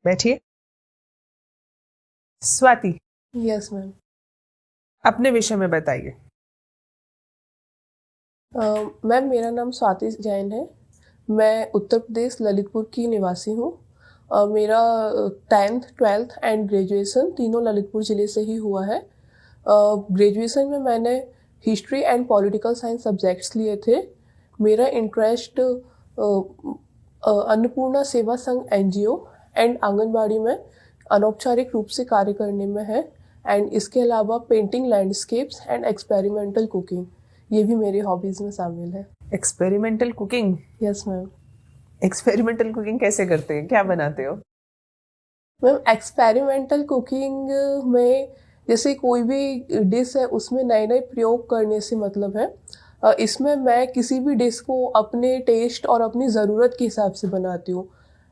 बैठिए। Swati, yes ma'am. अपने विषय में बताइए। मैम मेरा नाम स्वाति जैन है। मैं उत्तर प्रदेश ललितपुर की निवासी हूँ। मेरा 10th 12th एंड ग्रेजुएशन तीनों ललितपुर ज़िले से ही हुआ है। ग्रेजुएशन में मैंने history and political science subjects लिए थे। मेरा इंटरेस्ट अन्नपूर्णा सेवा संघ NGO एंड आंगनबाड़ी में अनौपचारिक रूप से कार्य करने में है। एंड इसके अलावा painting landscapes and experimental cooking, ये भी मेरी हॉबीज़ में शामिल है। Experimental cooking? Yes ma'am. Experimental cooking कैसे करते हैं, क्या बनाते हो? मैम एक्सपेरिमेंटल कुकिंग में जैसे कोई भी डिश है उसमें नए नए प्रयोग करने से मतलब है। इसमें मैं किसी भी डिश को अपने टेस्ट और अपनी ज़रूरत के हिसाब से बनाती हूँ।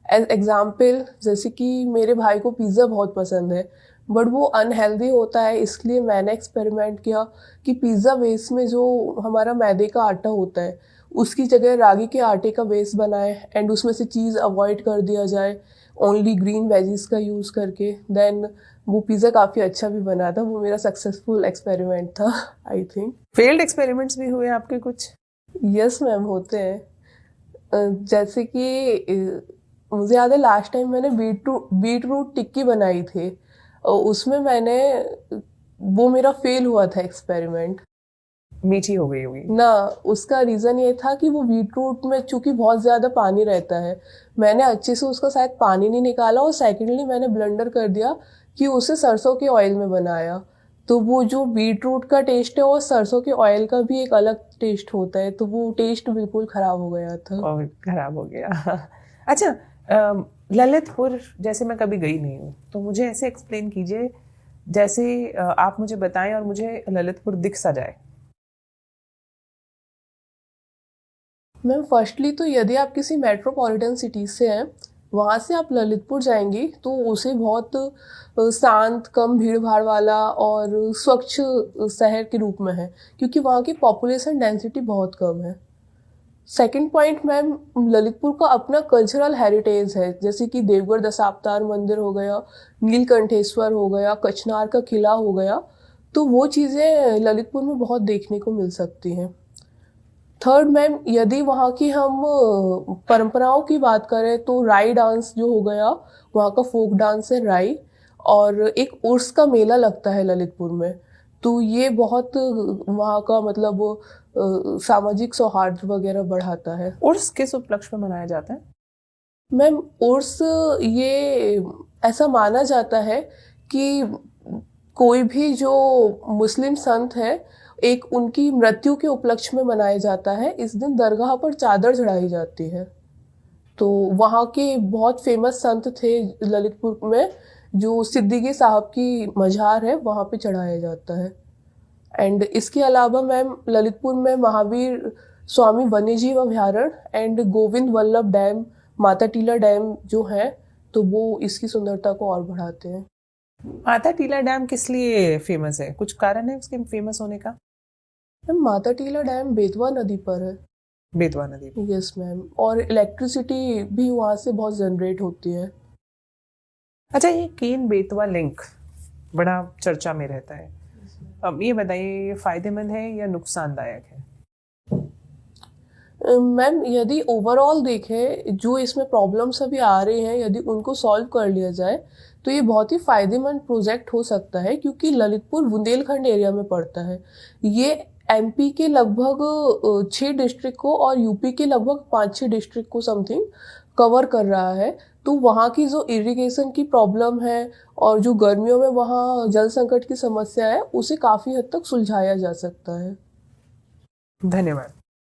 एज एग्ज़ाम्पल जैसे कि मेरे भाई को पिज़्ज़ा बहुत पसंद है, बट वो अनहेल्दी होता है, इसलिए मैंने एक्सपेरिमेंट किया कि पिज़्ज़ा बेस में जो हमारा मैदे का आटा होता है उसकी जगह रागी के आटे का बेस बनाए एंड उसमें से चीज़ अवॉइड कर दिया जाए, ओनली ग्रीन वेजीज का यूज़ करके। देन वो पिज़्ज़ा काफ़ी अच्छा भी बना था। वो मेरा सक्सेसफुल एक्सपेरिमेंट था आई थिंक। फेल्ड एक्सपेरिमेंट्स भी हुए आपके कुछ? यस मैम, होते हैं। जैसे कि मुझे याद है लास्ट टाइम मैंने बीटरूट टिक्की बनाई थी। उसमें मैंने वो मेरा फेल हुआ था एक्सपेरिमेंट। मीठी हो गई होगी ना, उसका रीज़न ये था कि वो बीटरूट में चूंकि बहुत ज़्यादा पानी रहता है, मैंने अच्छे से उसका शायद पानी नहीं निकाला, और सेकेंडली मैंने ब्लेंडर कर दिया कि उसे सरसों के ऑयल में बनाया। तो वो जो बीटरूट का टेस्ट है और सरसों के ऑयल का भी एक अलग टेस्ट होता है, तो वो टेस्ट बिल्कुल ख़राब हो गया था। और खराब हो गया अच्छा, ललितपुर जैसे मैं कभी गई नहीं हूँ, तो मुझे ऐसे एक्सप्लेन कीजिए जैसे आप मुझे बताएं और मुझे ललितपुर दिख सा जाए। मैम फर्स्टली तो यदि आप किसी मेट्रोपॉलिटन सिटी से हैं, वहाँ से आप ललितपुर जाएंगी तो उसे बहुत शांत, कम भीड़ भाड़ वाला और स्वच्छ शहर के रूप में है, क्योंकि वहाँ की पॉपुलेशन डेंसिटी बहुत कम है। सेकंड पॉइंट मैम, ललितपुर का अपना कल्चरल हेरिटेज है, जैसे कि देवगढ़ दशावतार मंदिर हो गया, नीलकंठेश्वर हो गया, कचनार का किला हो गया। तो वो चीज़ें ललितपुर में बहुत देखने को मिल सकती हैं। थर्ड मैम, यदि वहाँ की हम परंपराओं की बात करें तो राई डांस जो हो गया, वहाँ का फोक डांस है राई, और एक उर्स का मेला लगता है ललितपुर में। तो ये बहुत वहाँ का मतलब सामाजिक सौहार्द वगैरह बढ़ाता है। उर्स किस उपलक्ष्य में मनाया जाता है? मैम उर्स ये ऐसा माना जाता है कि कोई भी जो मुस्लिम संत है, एक उनकी मृत्यु के उपलक्ष्य में मनाया जाता है। इस दिन दरगाह पर चादर चढ़ाई जाती है। तो वहाँ के बहुत फेमस संत थे ललितपुर में, जो सिद्दीकी साहब की मज़ार है वहाँ पे चढ़ाया जाता है। एंड इसके अलावा मैम ललितपुर में महावीर स्वामी वन्यजीव अभयारण्य and Govind Vallabh dam, Mata Tila dam जो है, तो वो इसकी सुंदरता को और बढ़ाते हैं। माता टीला डैम किस लिए फेमस है, कुछ कारण है उसके फेमस होने का? मैम माता टीला डैम बेतवा नदी पर है। बेतवा नदी पर? यस मैम, और इलेक्ट्रिसिटी भी वहाँ से बहुत जनरेट होती है। अच्छा, ये केन बेतवा लिंक बड़ा चर्चा में रहता है। अब ये बताइए, ये फायदेमंद है या नुकसानदायक है? मैम यदि ओवरऑल देखें, जो इसमें प्रॉब्लम्स अभी आ रहे हैं, यदि उनको सॉल्व कर लिया जाए तो ये बहुत ही फायदेमंद प्रोजेक्ट हो सकता है, क्योंकि ललितपुर बुंदेलखंड एरिया में पड़ता है। ये MP के लगभग 6 डिस्ट्रिक्ट को और UP के लगभग 5-6 डिस्ट्रिक्ट को समथिंग कवर कर रहा है। तो वहाँ की जो इरिगेशन की प्रॉब्लम है और जो गर्मियों में वहाँ जल संकट की समस्या है, उसे काफ़ी हद तक सुलझाया जा सकता है। धन्यवाद।